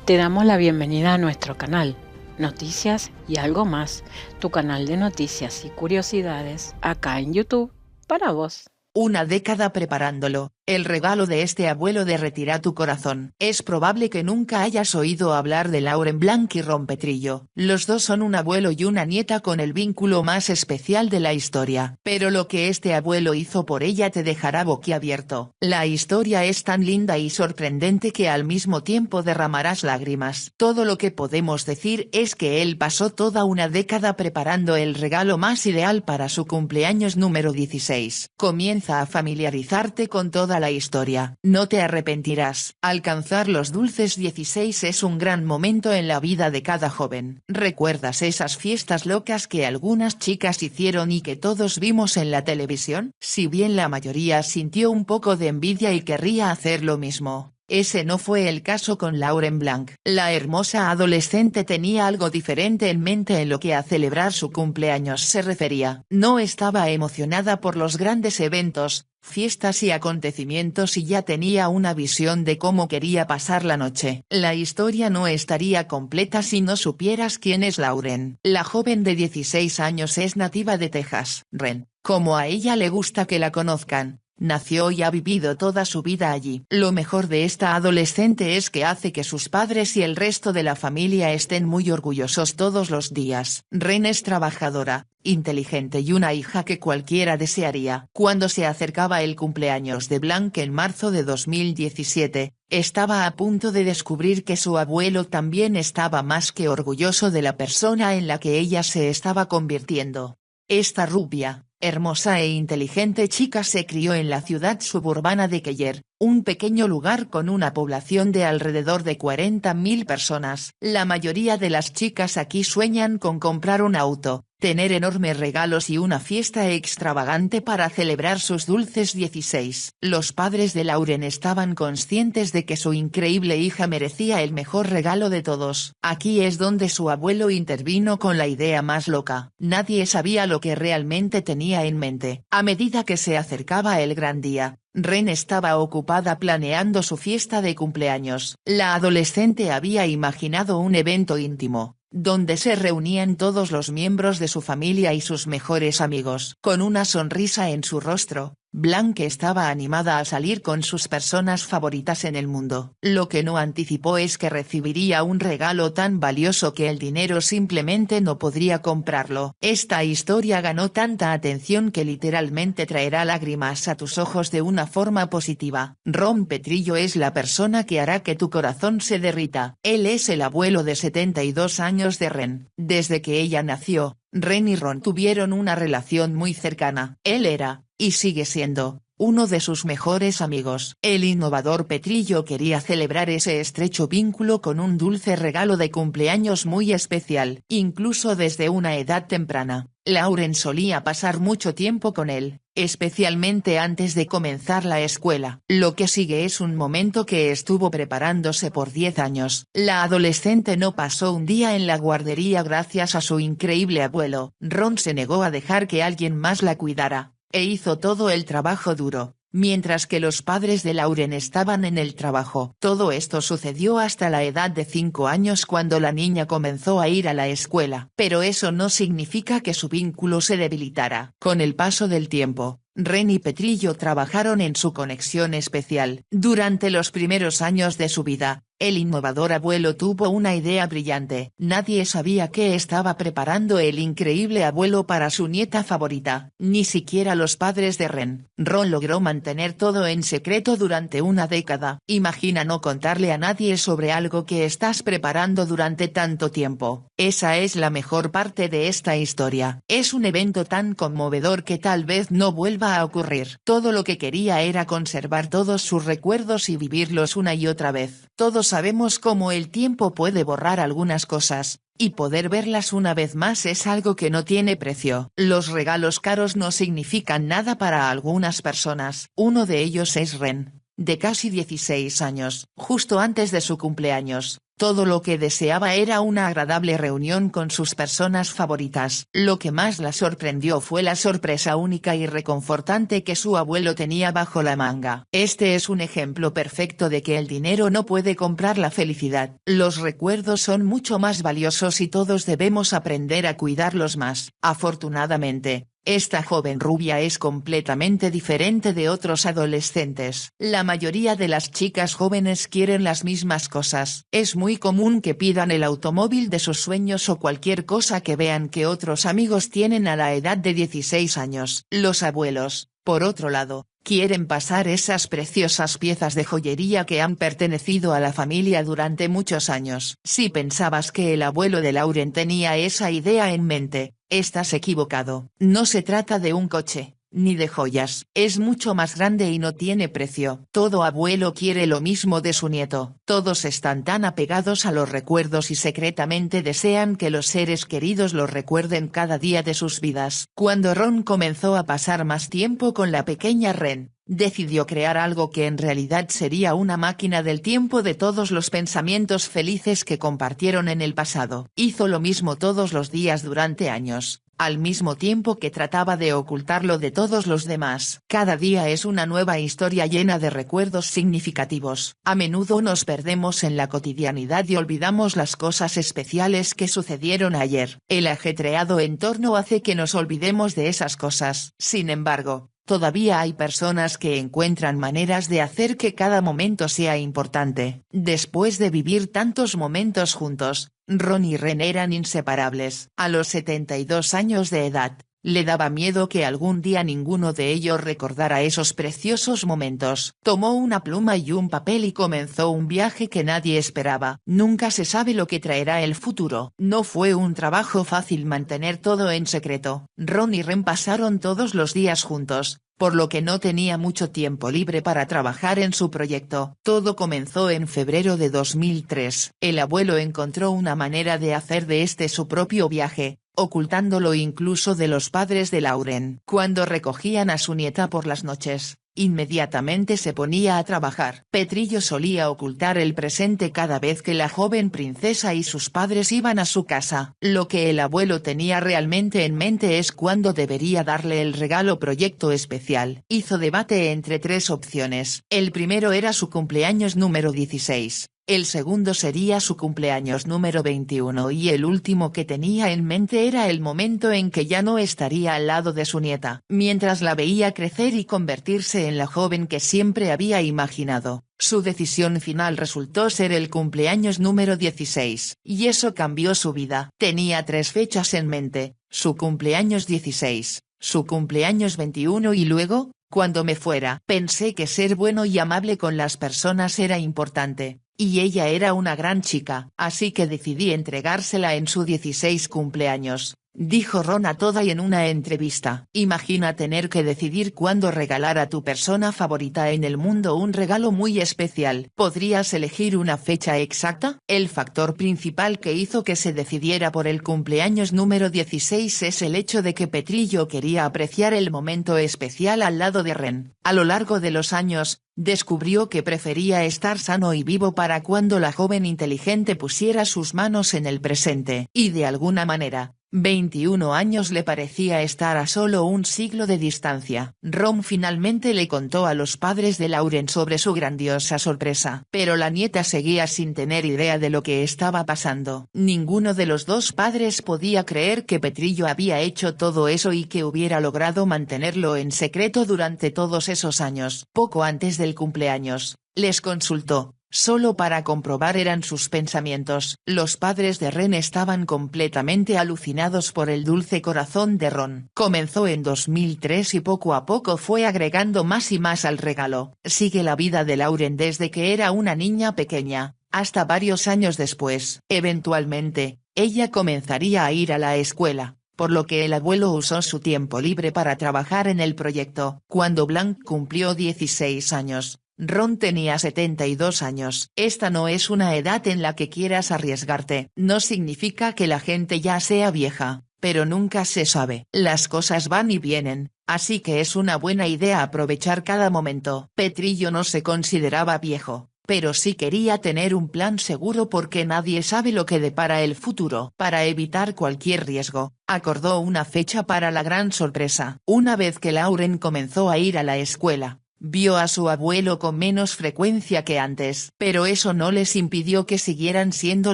Te damos la bienvenida a nuestro canal, Noticias y algo más, tu canal de noticias y curiosidades acá en YouTube, para vos. Una década preparándolo, el regalo de este abuelo derretirá tu corazón. Es probable que nunca hayas oído hablar de Lauren Blanc y Ron Petrillo. Los dos son un abuelo y una nieta con el vínculo más especial de la historia. Pero lo que este abuelo hizo por ella te dejará boquiabierto. La historia es tan linda y sorprendente que al mismo tiempo derramarás lágrimas. Todo lo que podemos decir es que él pasó toda una década preparando el regalo más ideal para su cumpleaños número 16. Comienza a familiarizarte con toda la historia. No te arrepentirás. Alcanzar los dulces 16 es un gran momento en la vida de cada joven. ¿Recuerdas esas fiestas locas que algunas chicas hicieron y que todos vimos en la televisión? Si bien la mayoría sintió un poco de envidia y querría hacer lo mismo, ese no fue el caso con Lauren Blanc. La hermosa adolescente tenía algo diferente en mente en lo que a celebrar su cumpleaños se refería. No estaba emocionada por los grandes eventos, fiestas y acontecimientos y ya tenía una visión de cómo quería pasar la noche. La historia no estaría completa si no supieras quién es Lauren. La joven de 16 años es nativa de Texas. Ren, como a ella le gusta que la conozcan, nació y ha vivido toda su vida allí. Lo mejor de esta adolescente es que hace que sus padres y el resto de la familia estén muy orgullosos todos los días. Ren es trabajadora, inteligente y una hija que cualquiera desearía. Cuando se acercaba el cumpleaños de Blanc en marzo de 2017, estaba a punto de descubrir que su abuelo también estaba más que orgulloso de la persona en la que ella se estaba convirtiendo. Esta rubia, hermosa e inteligente chica se crió en la ciudad suburbana de Keller, un pequeño lugar con una población de alrededor de 40.000 personas. La mayoría de las chicas aquí sueñan con comprar un auto, tener enormes regalos y una fiesta extravagante para celebrar sus dulces 16. Los padres de Lauren estaban conscientes de que su increíble hija merecía el mejor regalo de todos. Aquí es donde su abuelo intervino con la idea más loca. Nadie sabía lo que realmente tenía en mente. A medida que se acercaba el gran día, Ren estaba ocupada planeando su fiesta de cumpleaños. La adolescente había imaginado un evento íntimo, donde se reunían todos los miembros de su familia y sus mejores amigos. Con una sonrisa en su rostro, Blanc estaba animada a salir con sus personas favoritas en el mundo. Lo que no anticipó es que recibiría un regalo tan valioso que el dinero simplemente no podría comprarlo. Esta historia ganó tanta atención que literalmente traerá lágrimas a tus ojos de una forma positiva. Ron Petrillo es la persona que hará que tu corazón se derrita. Él es el abuelo de 72 años de Ren. Desde que ella nació, Ren y Ron tuvieron una relación muy cercana. Él era, y sigue siendo, uno de sus mejores amigos. El innovador Petrillo quería celebrar ese estrecho vínculo con un dulce regalo de cumpleaños muy especial. Incluso desde una edad temprana, Lauren solía pasar mucho tiempo con él, especialmente antes de comenzar la escuela. Lo que sigue es un momento que estuvo preparándose por 10 años. La adolescente no pasó un día en la guardería gracias a su increíble abuelo. Ron se negó a dejar que alguien más la cuidara, e hizo todo el trabajo duro, mientras que los padres de Lauren estaban en el trabajo. Todo esto sucedió hasta la edad de 5 años cuando la niña comenzó a ir a la escuela. Pero eso no significa que su vínculo se debilitara. Con el paso del tiempo, Ren y Petrillo trabajaron en su conexión especial. Durante los primeros años de su vida, el innovador abuelo tuvo una idea brillante. Nadie sabía qué estaba preparando el increíble abuelo para su nieta favorita, ni siquiera los padres de Ren. Ron logró mantener todo en secreto durante una década. Imagina no contarle a nadie sobre algo que estás preparando durante tanto tiempo. Esa es la mejor parte de esta historia. Es un evento tan conmovedor que tal vez no vuelva a ocurrir. Todo lo que quería era conservar todos sus recuerdos y vivirlos una y otra vez. Todos sabemos cómo el tiempo puede borrar algunas cosas, y poder verlas una vez más es algo que no tiene precio. Los regalos caros no significan nada para algunas personas. Uno de ellos es Ren, de casi 16 años. Justo antes de su cumpleaños, Todo lo que deseaba era una agradable reunión con sus personas favoritas. Lo que más la sorprendió fue la sorpresa única y reconfortante que su abuelo tenía bajo la manga. Este es un ejemplo perfecto de que el dinero no puede comprar la felicidad. Los recuerdos son mucho más valiosos y todos debemos aprender a cuidarlos más. Afortunadamente, esta joven rubia es completamente diferente de otros adolescentes. La mayoría de las chicas jóvenes quieren las mismas cosas. Es muy común que pidan el automóvil de sus sueños o cualquier cosa que vean que otros amigos tienen a la edad de 16 años. Los abuelos, por otro lado, quieren pasar esas preciosas piezas de joyería que han pertenecido a la familia durante muchos años. Si pensabas que el abuelo de Lauren tenía esa idea en mente, estás equivocado. No se trata de un coche, ni de joyas. Es mucho más grande y no tiene precio. Todo abuelo quiere lo mismo de su nieto. Todos están tan apegados a los recuerdos y secretamente desean que los seres queridos los recuerden cada día de sus vidas. Cuando Ron comenzó a pasar más tiempo con la pequeña Ren, decidió crear algo que en realidad sería una máquina del tiempo de todos los pensamientos felices que compartieron en el pasado. Hizo lo mismo todos los días durante años, al mismo tiempo que trataba de ocultarlo de todos los demás. Cada día es una nueva historia llena de recuerdos significativos. A menudo nos perdemos en la cotidianidad y olvidamos las cosas especiales que sucedieron ayer. El ajetreado entorno hace que nos olvidemos de esas cosas. Sin embargo, todavía hay personas que encuentran maneras de hacer que cada momento sea importante. Después de vivir tantos momentos juntos, Ron y Ren eran inseparables. A los 72 años de edad, le daba miedo que algún día ninguno de ellos recordara esos preciosos momentos. Tomó una pluma y un papel y comenzó un viaje que nadie esperaba. Nunca se sabe lo que traerá el futuro. No fue un trabajo fácil mantener todo en secreto. Ron y Ren pasaron todos los días juntos, por lo que no tenía mucho tiempo libre para trabajar en su proyecto. Todo comenzó en febrero de 2003. El abuelo encontró una manera de hacer de este su propio viaje, ocultándolo incluso de los padres de Lauren. Cuando recogían a su nieta por las noches, inmediatamente se ponía a trabajar. Petrillo solía ocultar el presente cada vez que la joven princesa y sus padres iban a su casa. Lo que el abuelo tenía realmente en mente es cuándo debería darle el regalo proyecto especial. Hizo debate entre tres opciones. El primero era su cumpleaños número 16. El segundo sería su cumpleaños número 21 y el último que tenía en mente era el momento en que ya no estaría al lado de su nieta. Mientras la veía crecer y convertirse en la joven que siempre había imaginado, su decisión final resultó ser el cumpleaños número 16. Y eso cambió su vida. Tenía tres fechas en mente: su cumpleaños 16, su cumpleaños 21 y luego, cuando me fuera. Pensé que ser bueno y amable con las personas era importante. Y ella era una gran chica, así que decidí entregársela en su 16 cumpleaños, dijo Ron a Today en una entrevista. Imagina tener que decidir cuándo regalar a tu persona favorita en el mundo un regalo muy especial. ¿Podrías elegir una fecha exacta? El factor principal que hizo que se decidiera por el cumpleaños número 16 es el hecho de que Petrillo quería apreciar el momento especial al lado de Ren. A lo largo de los años, descubrió que prefería estar sano y vivo para cuando la joven inteligente pusiera sus manos en el presente. Y de alguna manera, 21 años le parecía estar a solo un siglo de distancia. Ron finalmente le contó a los padres de Lauren sobre su grandiosa sorpresa. Pero la nieta seguía sin tener idea de lo que estaba pasando. Ninguno de los dos padres podía creer que Petrillo había hecho todo eso y que hubiera logrado mantenerlo en secreto durante todos esos años. Poco antes del cumpleaños, les consultó, solo para comprobar eran sus pensamientos. Los padres de Ren estaban completamente alucinados por el dulce corazón de Ron. Comenzó en 2003 y poco a poco fue agregando más y más al regalo. Sigue la vida de Lauren desde que era una niña pequeña, hasta varios años después. Eventualmente, ella comenzaría a ir a la escuela, por lo que el abuelo usó su tiempo libre para trabajar en el proyecto. Cuando Blanc cumplió 16 años, Ron tenía 72 años. Esta no es una edad en la que quieras arriesgarte. No significa que la gente ya sea vieja, pero nunca se sabe. Las cosas van y vienen, así que es una buena idea aprovechar cada momento. Petrillo no se consideraba viejo, pero sí quería tener un plan seguro porque nadie sabe lo que depara el futuro. Para evitar cualquier riesgo, acordó una fecha para la gran sorpresa. Una vez que Lauren comenzó a ir a la escuela, vio a su abuelo con menos frecuencia que antes, pero eso no les impidió que siguieran siendo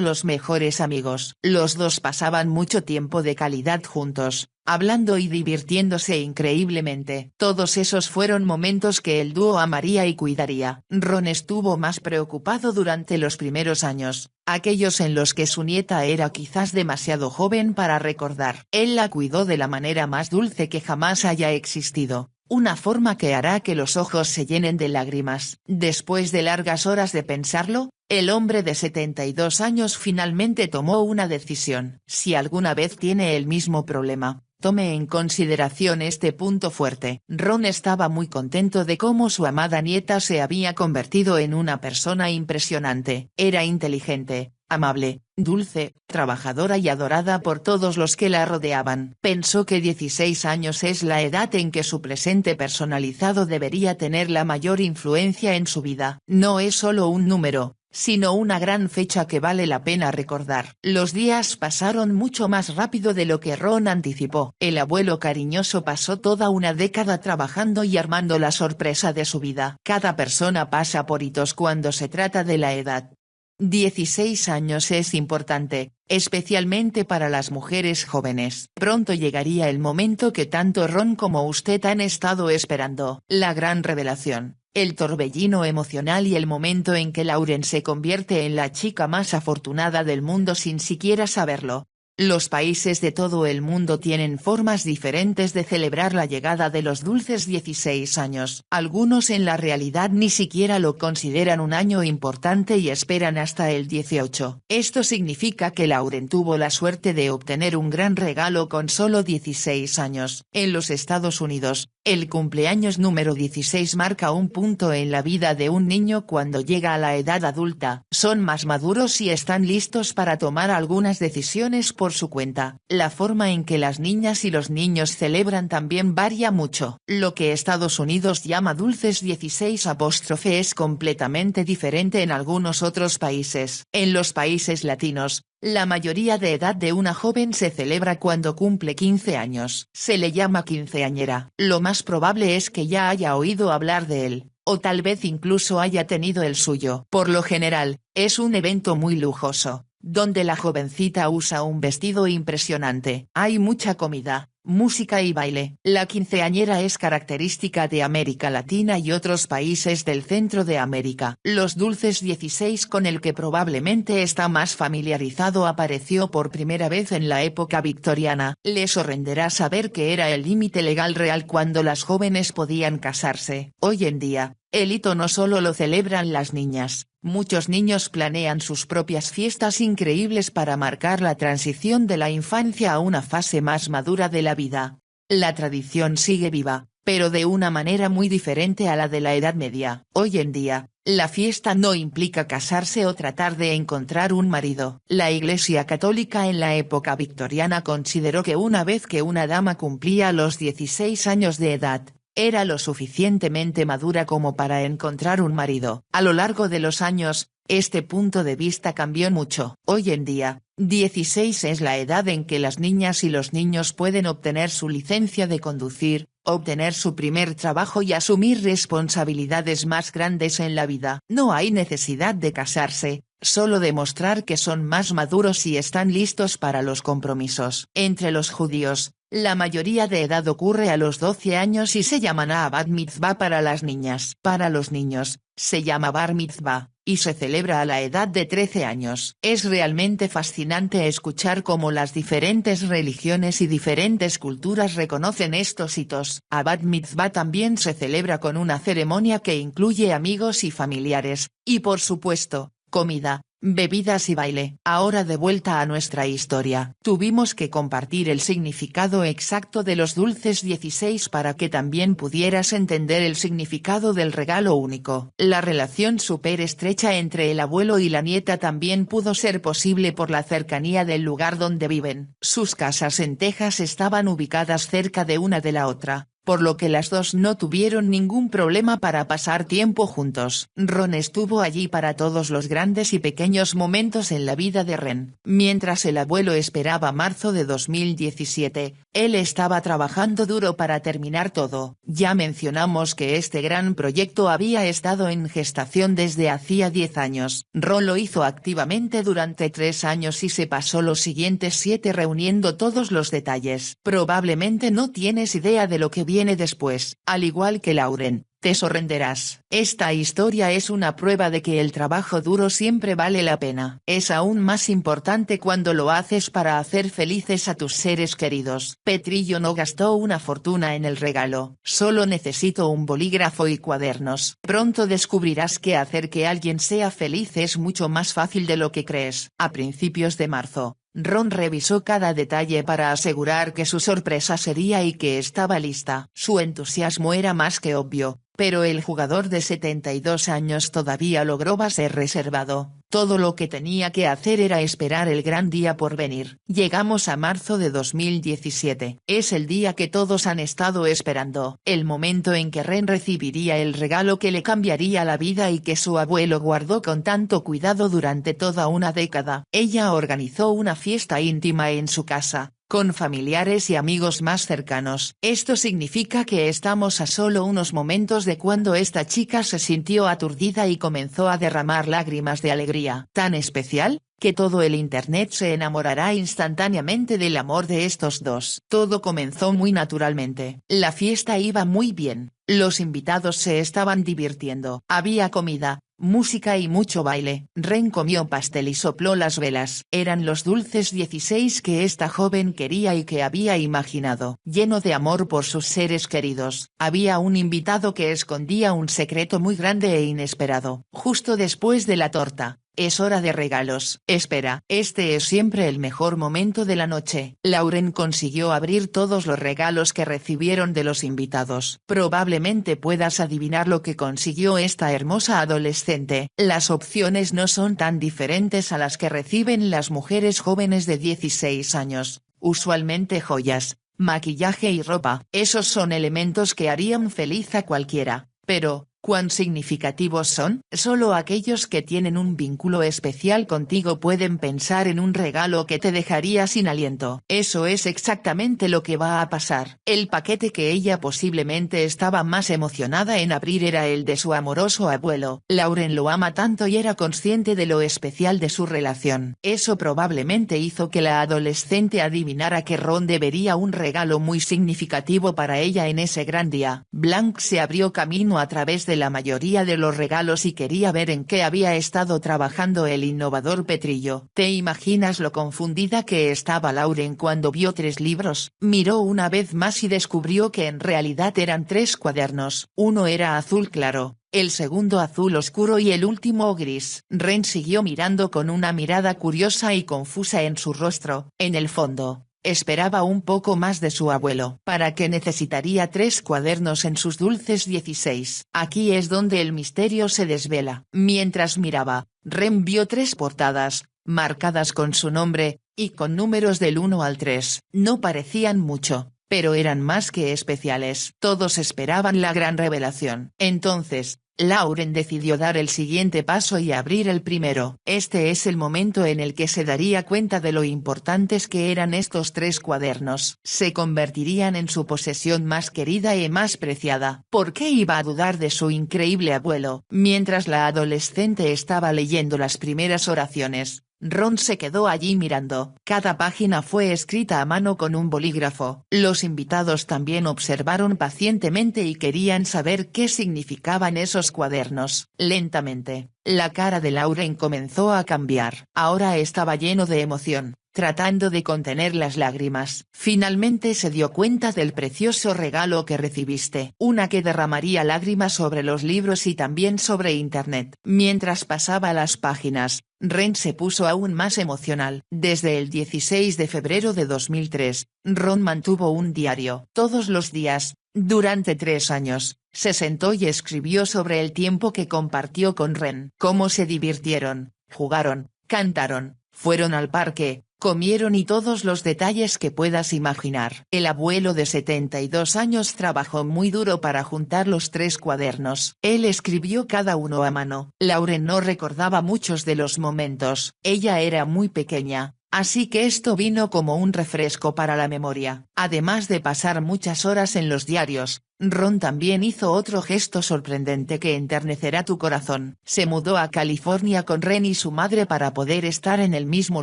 los mejores amigos. Los dos pasaban mucho tiempo de calidad juntos, hablando y divirtiéndose increíblemente. Todos esos fueron momentos que el dúo amaría y cuidaría. Ron estuvo más preocupado durante los primeros años, aquellos en los que su nieta era quizás demasiado joven para recordar. Él la cuidó de la manera más dulce que jamás haya existido. Una forma que hará que los ojos se llenen de lágrimas. Después de largas horas de pensarlo, el hombre de 72 años finalmente tomó una decisión. Si alguna vez tiene el mismo problema, tome en consideración este punto fuerte. Ron estaba muy contento de cómo su amada nieta se había convertido en una persona impresionante. Era inteligente, amable, dulce, trabajadora y adorada por todos los que la rodeaban. Pensó que 16 años es la edad en que su presente personalizado debería tener la mayor influencia en su vida. No es solo un número, sino una gran fecha que vale la pena recordar. Los días pasaron mucho más rápido de lo que Ron anticipó. El abuelo cariñoso pasó toda una década trabajando y armando la sorpresa de su vida. Cada persona pasa por hitos cuando se trata de la edad. 16 años es importante, especialmente para las mujeres jóvenes. Pronto llegaría el momento que tanto Ron como usted han estado esperando, la gran revelación, el torbellino emocional y el momento en que Lauren se convierte en la chica más afortunada del mundo sin siquiera saberlo. Los países de todo el mundo tienen formas diferentes de celebrar la llegada de los dulces 16 años. Algunos en la realidad ni siquiera lo consideran un año importante y esperan hasta el 18. Esto significa que Lauren tuvo la suerte de obtener un gran regalo con solo 16 años. En los Estados Unidos, el cumpleaños número 16 marca un punto en la vida de un niño cuando llega a la edad adulta. Son más maduros y están listos para tomar algunas decisiones por su cuenta. La forma en que las niñas y los niños celebran también varía mucho. Lo que Estados Unidos llama dulces 16 apóstrofe es completamente diferente en algunos otros países. En los países latinos, la mayoría de edad de una joven se celebra cuando cumple 15 años. Se le llama quinceañera. Lo más probable es que ya haya oído hablar de él, o tal vez incluso haya tenido el suyo. Por lo general, es un evento muy lujoso, donde la jovencita usa un vestido impresionante. Hay mucha comida, música y baile. La quinceañera es característica de América Latina y otros países del centro de América. Los dulces 16 con el que probablemente está más familiarizado apareció por primera vez en la época victoriana. Le sorprenderá saber que era el límite legal real cuando las jóvenes podían casarse. Hoy en día, el hito no solo lo celebran las niñas, muchos niños planean sus propias fiestas increíbles para marcar la transición de la infancia a una fase más madura de la vida. La tradición sigue viva, pero de una manera muy diferente a la de la Edad Media. Hoy en día, la fiesta no implica casarse o tratar de encontrar un marido. La Iglesia Católica en la época victoriana consideró que una vez que una dama cumplía los 16 años de edad, era lo suficientemente madura como para encontrar un marido. A lo largo de los años, este punto de vista cambió mucho. Hoy en día, 16 es la edad en que las niñas y los niños pueden obtener su licencia de conducir, obtener su primer trabajo y asumir responsabilidades más grandes en la vida. No hay necesidad de casarse, solo demostrar que son más maduros y están listos para los compromisos. Entre los judíos, la mayoría de edad ocurre a los 12 años y se llamará bat mitzvah para las niñas. Para los niños, se llama bar mitzvah, y se celebra a la edad de 13 años. Es realmente fascinante escuchar cómo las diferentes religiones y diferentes culturas reconocen estos hitos. A bat mitzvah también se celebra con una ceremonia que incluye amigos y familiares, y por supuesto, comida, bebidas y baile. Ahora de vuelta a nuestra historia. Tuvimos que compartir el significado exacto de los dulces 16 para que también pudieras entender el significado del regalo único. La relación súper estrecha entre el abuelo y la nieta también pudo ser posible por la cercanía del lugar donde viven. Sus casas en Texas estaban ubicadas cerca de una de la otra, por lo que las dos no tuvieron ningún problema para pasar tiempo juntos. Ron estuvo allí para todos los grandes y pequeños momentos en la vida de Ren. Mientras el abuelo esperaba marzo de 2017, él estaba trabajando duro para terminar todo. Ya mencionamos que este gran proyecto había estado en gestación desde hacía 10 años. Ron lo hizo activamente durante 3 años y se pasó los siguientes 7 reuniendo todos los detalles. Probablemente no tienes idea de lo que viene después, al igual que Lauren. Te sorprenderás. Esta historia es una prueba de que el trabajo duro siempre vale la pena. Es aún más importante cuando lo haces para hacer felices a tus seres queridos. Petrillo no gastó una fortuna en el regalo. Solo necesito un bolígrafo y cuadernos. Pronto descubrirás que hacer que alguien sea feliz es mucho más fácil de lo que crees. A principios de marzo, Ron revisó cada detalle para asegurar que su sorpresa sería y que estaba lista. Su entusiasmo era más que obvio, pero el jugador de 72 años todavía logró ser reservado. Todo lo que tenía que hacer era esperar el gran día por venir. Llegamos a marzo de 2017. Es el día que todos han estado esperando. El momento en que Ren recibiría el regalo que le cambiaría la vida y que su abuelo guardó con tanto cuidado durante toda una década. Ella organizó una fiesta íntima en su casa, con familiares y amigos más cercanos. Esto significa que estamos a solo unos momentos de cuando esta chica se sintió aturdida y comenzó a derramar lágrimas de alegría. Tan especial, que todo el internet se enamorará instantáneamente del amor de estos dos. Todo comenzó muy naturalmente. La fiesta iba muy bien, los invitados se estaban divirtiendo. Había comida, música y mucho baile. Ren comió pastel y sopló las velas. Eran los dulces 16 que esta joven quería y que había imaginado. Lleno de amor por sus seres queridos, había un invitado que escondía un secreto muy grande e inesperado. Justo después de la torta: es hora de regalos. Espera, este es siempre el mejor momento de la noche. Lauren consiguió abrir todos los regalos que recibieron de los invitados. Probablemente puedas adivinar lo que consiguió esta hermosa adolescente. Las opciones no son tan diferentes a las que reciben las mujeres jóvenes de 16 años. Usualmente joyas, maquillaje y ropa. Esos son elementos que harían feliz a cualquiera. Pero, ¿cuán significativos son? Solo aquellos que tienen un vínculo especial contigo pueden pensar en un regalo que te dejaría sin aliento. Eso es exactamente lo que va a pasar. El paquete que ella posiblemente estaba más emocionada en abrir era el de su amoroso abuelo. Lauren lo ama tanto y era consciente de lo especial de su relación. Eso probablemente hizo que la adolescente adivinara que Ron debería un regalo muy significativo para ella en ese gran día. Blanc se abrió camino a través de la mayoría de los regalos y quería ver en qué había estado trabajando el innovador Petrillo. ¿Te imaginas lo confundida que estaba Lauren cuando vio 3 libros? Miró una vez más y descubrió que en realidad eran 3 cuadernos. Uno era azul claro, el segundo azul oscuro y el último gris. Ren siguió mirando con una mirada curiosa y confusa en su rostro. En el fondo, esperaba un poco más de su abuelo. ¿Para qué necesitaría 3 cuadernos en sus dulces 16? Aquí es donde el misterio se desvela. Mientras miraba, Ren vio 3 portadas, marcadas con su nombre, y con números del 1 al 3. No parecían mucho, pero eran más que especiales. Todos esperaban la gran revelación. Entonces, Lauren decidió dar el siguiente paso y abrir el primero. Este es el momento en el que se daría cuenta de lo importantes que eran estos 3 cuadernos. Se convertirían en su posesión más querida y más preciada. ¿Por qué iba a dudar de su increíble abuelo? Mientras la adolescente estaba leyendo las primeras oraciones, Ron se quedó allí mirando. Cada página fue escrita a mano con un bolígrafo. Los invitados también observaron pacientemente y querían saber qué significaban esos cuadernos. Lentamente, la cara de Lauren comenzó a cambiar. Ahora estaba lleno de emoción, tratando de contener las lágrimas. Finalmente se dio cuenta del precioso regalo que recibiste. Una que derramaría lágrimas sobre los libros y también sobre internet. Mientras pasaba las páginas, Ren se puso aún más emocional. Desde el 16 de febrero de 2003, Ron mantuvo un diario. Todos los días, durante 3 años, se sentó y escribió sobre el tiempo que compartió con Ren. Cómo se divirtieron, jugaron, cantaron, fueron al parque, comieron y todos los detalles que puedas imaginar. El abuelo de 72 años trabajó muy duro para juntar los 3 cuadernos. Él escribió cada uno a mano. Lauren no recordaba muchos de los momentos, ella era muy pequeña. Así que esto vino como un refresco para la memoria. Además de pasar muchas horas en los diarios, Ron también hizo otro gesto sorprendente que enternecerá tu corazón. Se mudó a California con Ren y su madre para poder estar en el mismo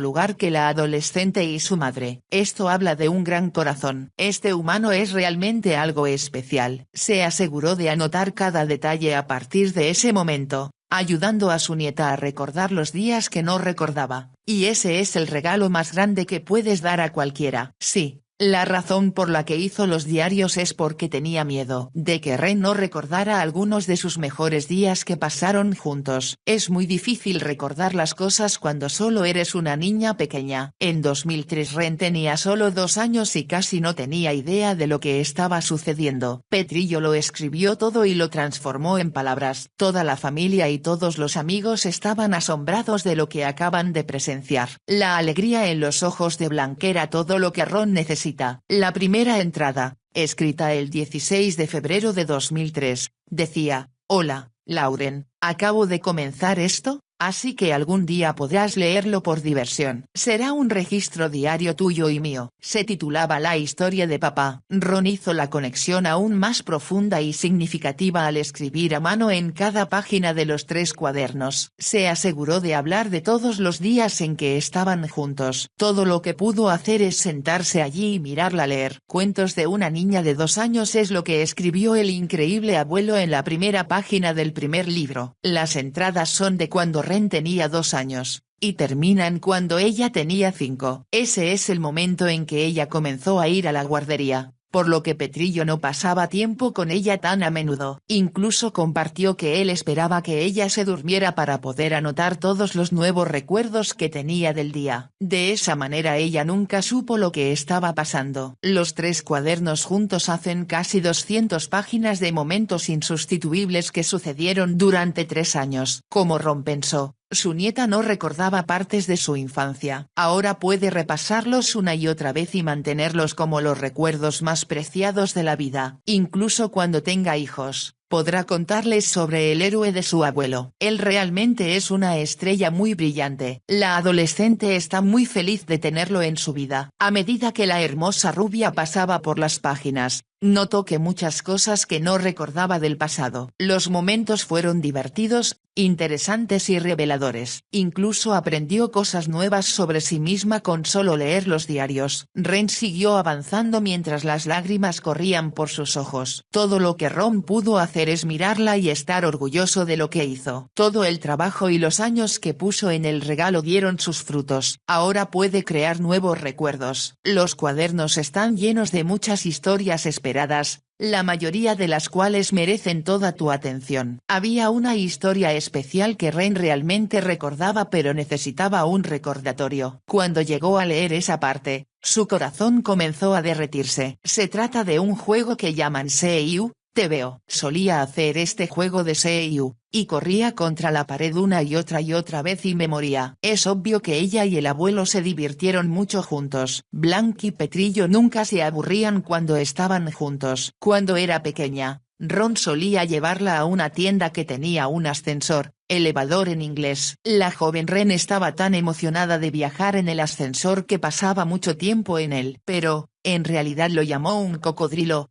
lugar que la adolescente y su madre. Esto habla de un gran corazón. Este humano es realmente algo especial. Se aseguró de anotar cada detalle a partir de ese momento, ayudando a su nieta a recordar los días que no recordaba. Y ese es el regalo más grande que puedes dar a cualquiera. Sí, la razón por la que hizo los diarios es porque tenía miedo de que Ren no recordara algunos de sus mejores días que pasaron juntos. Es muy difícil recordar las cosas cuando solo eres una niña pequeña. En 2003 Ren tenía solo 2 años y casi no tenía idea de lo que estaba sucediendo. Petrillo lo escribió todo y lo transformó en palabras. Toda la familia y todos los amigos estaban asombrados de lo que acaban de presenciar. La alegría en los ojos de Blanc era todo lo que Ron necesitaba. La primera entrada, escrita el 16 de febrero de 2003, decía: «Hola, Lauren, acabo de comenzar esto, así que algún día podrás leerlo por diversión. Será un registro diario tuyo y mío». Se titulaba La historia de papá. Ron hizo la conexión aún más profunda y significativa al escribir a mano en cada página de los 3 cuadernos. Se aseguró de hablar de todos los días en que estaban juntos. Todo lo que pudo hacer es sentarse allí y mirarla leer. Cuentos de una niña de 2 años es lo que escribió el increíble abuelo en la primera página del primer libro. Las entradas son de cuando Ren tenía 2 años, y terminan cuando ella tenía 5. Ese es el momento en que ella comenzó a ir a la guardería, por lo que Petrillo no pasaba tiempo con ella tan a menudo. Incluso compartió que él esperaba que ella se durmiera para poder anotar todos los nuevos recuerdos que tenía del día. De esa manera ella nunca supo lo que estaba pasando. Los 3 cuadernos juntos hacen casi 200 páginas de momentos insustituibles que sucedieron durante 3 años. Como Ron pensó, su nieta no recordaba partes de su infancia. Ahora puede repasarlos una y otra vez y mantenerlos como los recuerdos más preciados de la vida. Incluso cuando tenga hijos, podrá contarles sobre el héroe de su abuelo. Él realmente es una estrella muy brillante. La adolescente está muy feliz de tenerlo en su vida. A medida que la hermosa rubia pasaba por las páginas, notó que muchas cosas que no recordaba del pasado. Los momentos fueron divertidos, interesantes y reveladores. Incluso aprendió cosas nuevas sobre sí misma con solo leer los diarios. Ren siguió avanzando mientras las lágrimas corrían por sus ojos. Todo lo que Ron pudo hacer es mirarla y estar orgulloso de lo que hizo. Todo el trabajo y los años que puso en el regalo dieron sus frutos. Ahora puede crear nuevos recuerdos. Los cuadernos están llenos de muchas historias esperadas, la mayoría de las cuales merecen toda tu atención. Había una historia especial que Ren realmente recordaba pero necesitaba un recordatorio. Cuando llegó a leer esa parte, su corazón comenzó a derretirse. Se trata de un juego que llaman Seiyu. Te veo. Solía hacer este juego de Seiyu, y corría contra la pared una y otra vez y me moría. Es obvio que ella y el abuelo se divirtieron mucho juntos. Blanc y Petrillo nunca se aburrían cuando estaban juntos. Cuando era pequeña, Ron solía llevarla a una tienda que tenía un ascensor, elevador en inglés. La joven Ren estaba tan emocionada de viajar en el ascensor que pasaba mucho tiempo en él. Pero, en realidad lo llamó un cocodrilo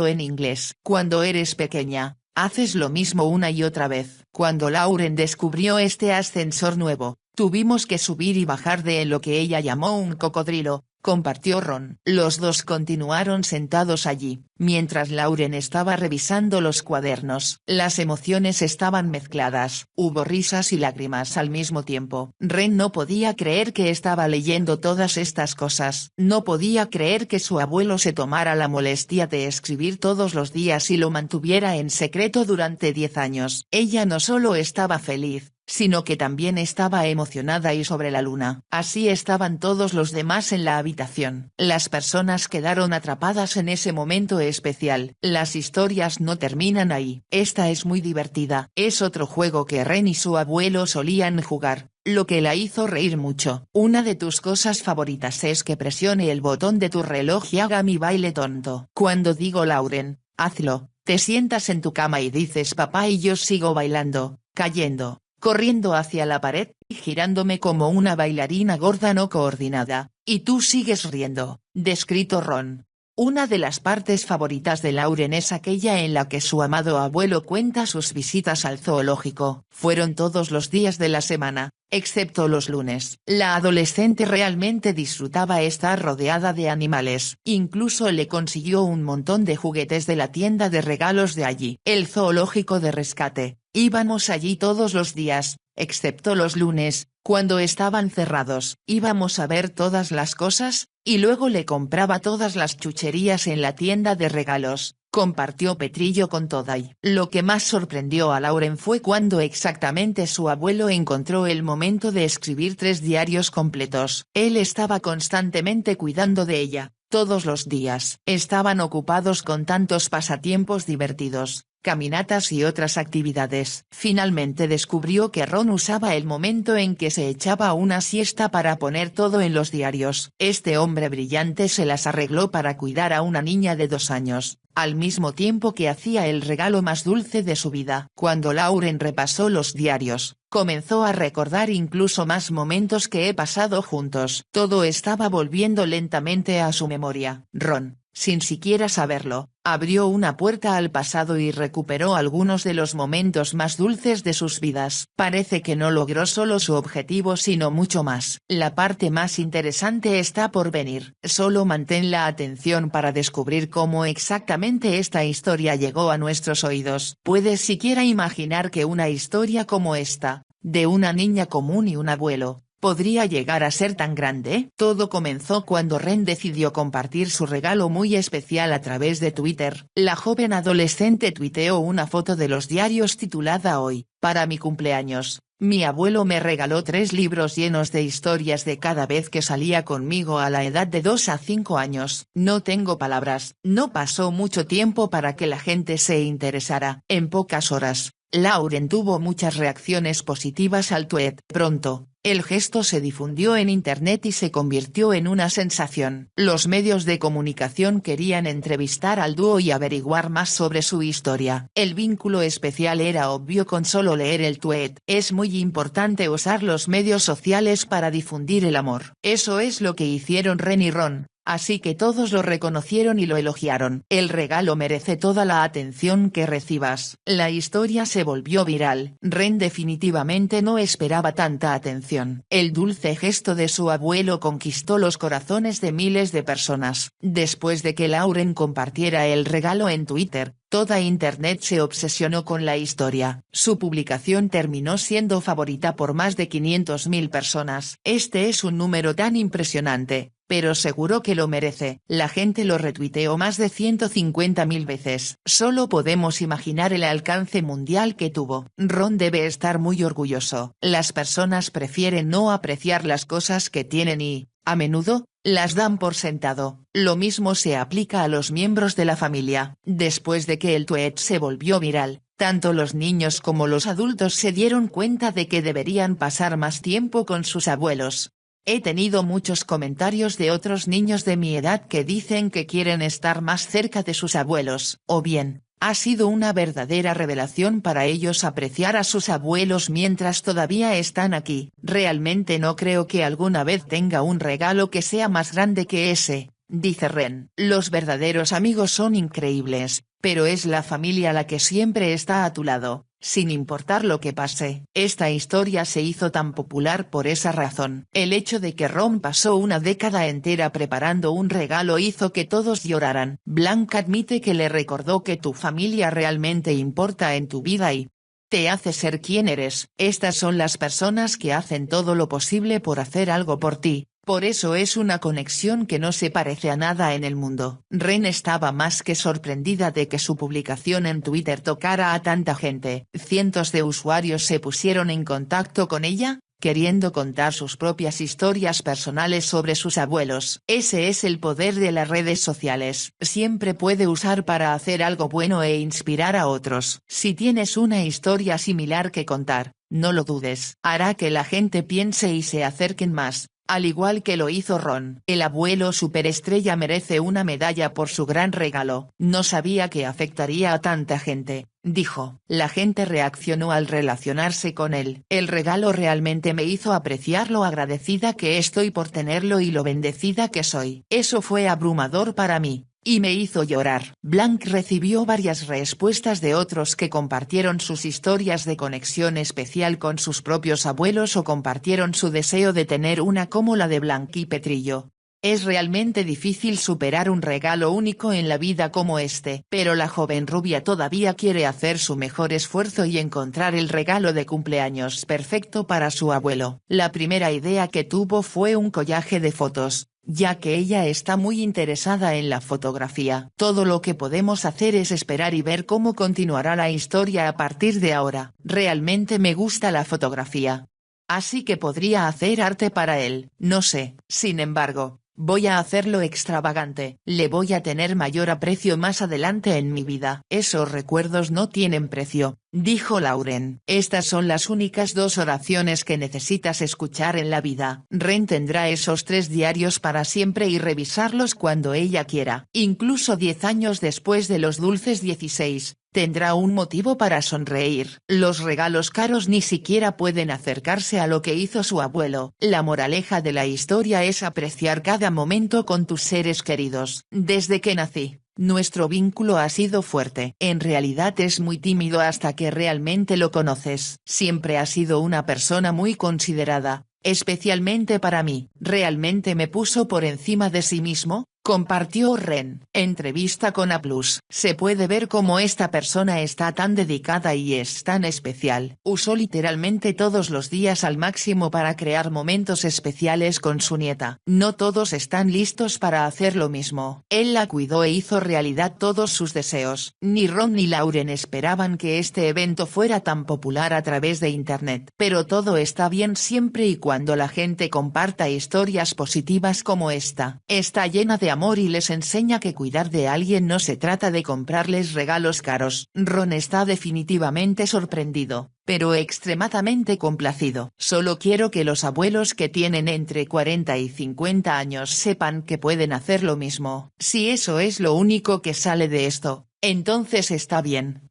en inglés. Cuando eres pequeña, haces lo mismo una y otra vez. Cuando Lauren descubrió este ascensor nuevo, tuvimos que subir y bajar de lo que ella llamó un cocodrilo, compartió Ron. Los dos continuaron sentados allí, mientras Lauren estaba revisando los cuadernos. Las emociones estaban mezcladas, hubo risas y lágrimas al mismo tiempo. Ren no podía creer que estaba leyendo todas estas cosas. No podía creer que su abuelo se tomara la molestia de escribir todos los días y lo mantuviera en secreto durante 10 años. Ella no solo estaba feliz, sino que también estaba emocionada y sobre la luna. Así estaban todos los demás en la habitación. Las personas quedaron atrapadas en ese momento especial. Las historias no terminan ahí. Esta es muy divertida. Es otro juego que Ren y su abuelo solían jugar. lo que la hizo reír mucho. Una de tus cosas favoritas es que presione el botón de tu reloj y haga mi baile tonto. Cuando digo Lauren, hazlo, te sientas en tu cama y dices papá y yo sigo bailando, cayendo, corriendo hacia la pared, y girándome como una bailarina gorda no coordinada, y tú sigues riendo, descrito Ron. Una de las partes favoritas de Lauren es aquella en la que su amado abuelo cuenta sus visitas al zoológico. Fueron todos los días de la semana, excepto los lunes. La adolescente realmente disfrutaba estar rodeada de animales. Incluso le consiguió un montón de juguetes de la tienda de regalos de allí. El zoológico de rescate. Íbamos allí todos los días, excepto los lunes, cuando estaban cerrados. Íbamos a ver todas las cosas, y luego le compraba todas las chucherías en la tienda de regalos, compartió Petrillo con Today. Lo que más sorprendió a Lauren fue cuando exactamente su abuelo encontró el momento de escribir 3 diarios completos. Él estaba constantemente cuidando de ella, todos los días. Estaban ocupados con tantos pasatiempos divertidos, caminatas y otras actividades. Finalmente descubrió que Ron usaba el momento en que se echaba una siesta para poner todo en los diarios. Este hombre brillante se las arregló para cuidar a una niña de 2 años, al mismo tiempo que hacía el regalo más dulce de su vida. Cuando Lauren repasó los diarios, comenzó a recordar incluso más momentos que he pasado juntos. Todo estaba volviendo lentamente a su memoria. Ron, sin siquiera saberlo, abrió una puerta al pasado y recuperó algunos de los momentos más dulces de sus vidas. Parece que no logró solo su objetivo sino mucho más. La parte más interesante está por venir. Solo mantén la atención para descubrir cómo exactamente esta historia llegó a nuestros oídos. ¿Puedes siquiera imaginar que una historia como esta, de una niña común y un abuelo, podría llegar a ser tan grande? Todo comenzó cuando Ren decidió compartir su regalo muy especial a través de Twitter. La joven adolescente tuiteó una foto de los diarios titulada Hoy, para mi cumpleaños, mi abuelo me regaló 3 libros llenos de historias de cada vez que salía conmigo a la edad de 2 a 5 años. No tengo palabras. No pasó mucho tiempo para que la gente se interesara. En pocas horas, Lauren tuvo muchas reacciones positivas al tweet. Pronto, el gesto se difundió en internet y se convirtió en una sensación. Los medios de comunicación querían entrevistar al dúo y averiguar más sobre su historia. El vínculo especial era obvio con solo leer el tweet. Es muy importante usar los medios sociales para difundir el amor. Eso es lo que hicieron Ren y Ron. Así que todos lo reconocieron y lo elogiaron. El regalo merece toda la atención que recibas. La historia se volvió viral. Ren definitivamente no esperaba tanta atención. El dulce gesto de su abuelo conquistó los corazones de miles de personas. Después de que Lauren compartiera el regalo en Twitter, toda internet se obsesionó con la historia. Su publicación terminó siendo favorita por más de 500.000 personas. Este es un número tan impresionante, pero seguro que lo merece. La gente lo retuiteó más de 150.000 veces. Solo podemos imaginar el alcance mundial que tuvo. Ron debe estar muy orgulloso. Las personas prefieren no apreciar las cosas que tienen y, a menudo, las dan por sentado. Lo mismo se aplica a los miembros de la familia. Después de que el tweet se volvió viral, tanto los niños como los adultos se dieron cuenta de que deberían pasar más tiempo con sus abuelos. He tenido muchos comentarios de otros niños de mi edad que dicen que quieren estar más cerca de sus abuelos. O bien, ha sido una verdadera revelación para ellos apreciar a sus abuelos mientras todavía están aquí. Realmente no creo que alguna vez tenga un regalo que sea más grande que ese, dice Ren. Los verdaderos amigos son increíbles, pero es la familia la que siempre está a tu lado, sin importar lo que pase. Esta historia se hizo tan popular por esa razón. El hecho de que Ron pasó una década entera preparando un regalo hizo que todos lloraran. Blanca admite que le recordó que tu familia realmente importa en tu vida y te hace ser quien eres. Estas son las personas que hacen todo lo posible por hacer algo por ti. Por eso es una conexión que no se parece a nada en el mundo. Ren estaba más que sorprendida de que su publicación en Twitter tocara a tanta gente. Cientos de usuarios se pusieron en contacto con ella, queriendo contar sus propias historias personales sobre sus abuelos. Ese es el poder de las redes sociales. Siempre puede usar para hacer algo bueno e inspirar a otros. Si tienes una historia similar que contar, no lo dudes. Hará que la gente piense y se acerquen más, al igual que lo hizo Ron. El abuelo superestrella merece una medalla por su gran regalo. No sabía que afectaría a tanta gente, dijo. La gente reaccionó al relacionarse con él. El regalo realmente me hizo apreciar lo agradecida que estoy por tenerlo y lo bendecida que soy. Eso fue abrumador para mí. Y me hizo llorar. Blanc recibió varias respuestas de otros que compartieron sus historias de conexión especial con sus propios abuelos o compartieron su deseo de tener una como la de Blanc y Petrillo. Es realmente difícil superar un regalo único en la vida como este. Pero la joven rubia todavía quiere hacer su mejor esfuerzo y encontrar el regalo de cumpleaños perfecto para su abuelo. La primera idea que tuvo fue un collaje de fotos, ya que ella está muy interesada en la fotografía. Todo lo que podemos hacer es esperar y ver cómo continuará la historia a partir de ahora. Realmente me gusta la fotografía. Así que podría hacer arte para él, no sé. Sin embargo, voy a hacerlo extravagante. Le voy a tener mayor aprecio más adelante en mi vida. Esos recuerdos no tienen precio, dijo Lauren. Estas son las únicas 2 oraciones que necesitas escuchar en la vida. Ren tendrá esos 3 diarios para siempre y revisarlos cuando ella quiera. Incluso 10 años después de los dulces 16. Tendrá un motivo para sonreír. Los regalos caros ni siquiera pueden acercarse a lo que hizo su abuelo. La moraleja de la historia es apreciar cada momento con tus seres queridos. Desde que nací, nuestro vínculo ha sido fuerte. En realidad es muy tímido hasta que realmente lo conoces. Siempre ha sido una persona muy considerada, especialmente para mí. Realmente me puso por encima de sí mismo, compartió Ren. Entrevista con A+. Se puede ver cómo esta persona está tan dedicada y es tan especial. Usó literalmente todos los días al máximo para crear momentos especiales con su nieta. No todos están listos para hacer lo mismo. Él la cuidó e hizo realidad todos sus deseos. Ni Ron ni Lauren esperaban que este evento fuera tan popular a través de internet. Pero todo está bien siempre y cuando la gente comparta historias positivas como esta. Está llena de amor y les enseña que cuidar de alguien no se trata de comprarles regalos caros. Ron está definitivamente sorprendido, pero extremadamente complacido. Solo quiero que los abuelos que tienen entre 40 y 50 años sepan que pueden hacer lo mismo. Si eso es lo único que sale de esto, entonces está bien.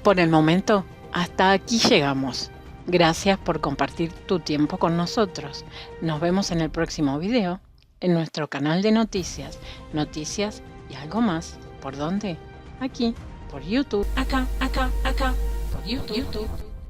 Por el momento, hasta aquí llegamos. Gracias por compartir tu tiempo con nosotros. Nos vemos en el próximo video, en nuestro canal de noticias, noticias y algo más. ¿Por dónde? Aquí, por YouTube. Acá, por YouTube.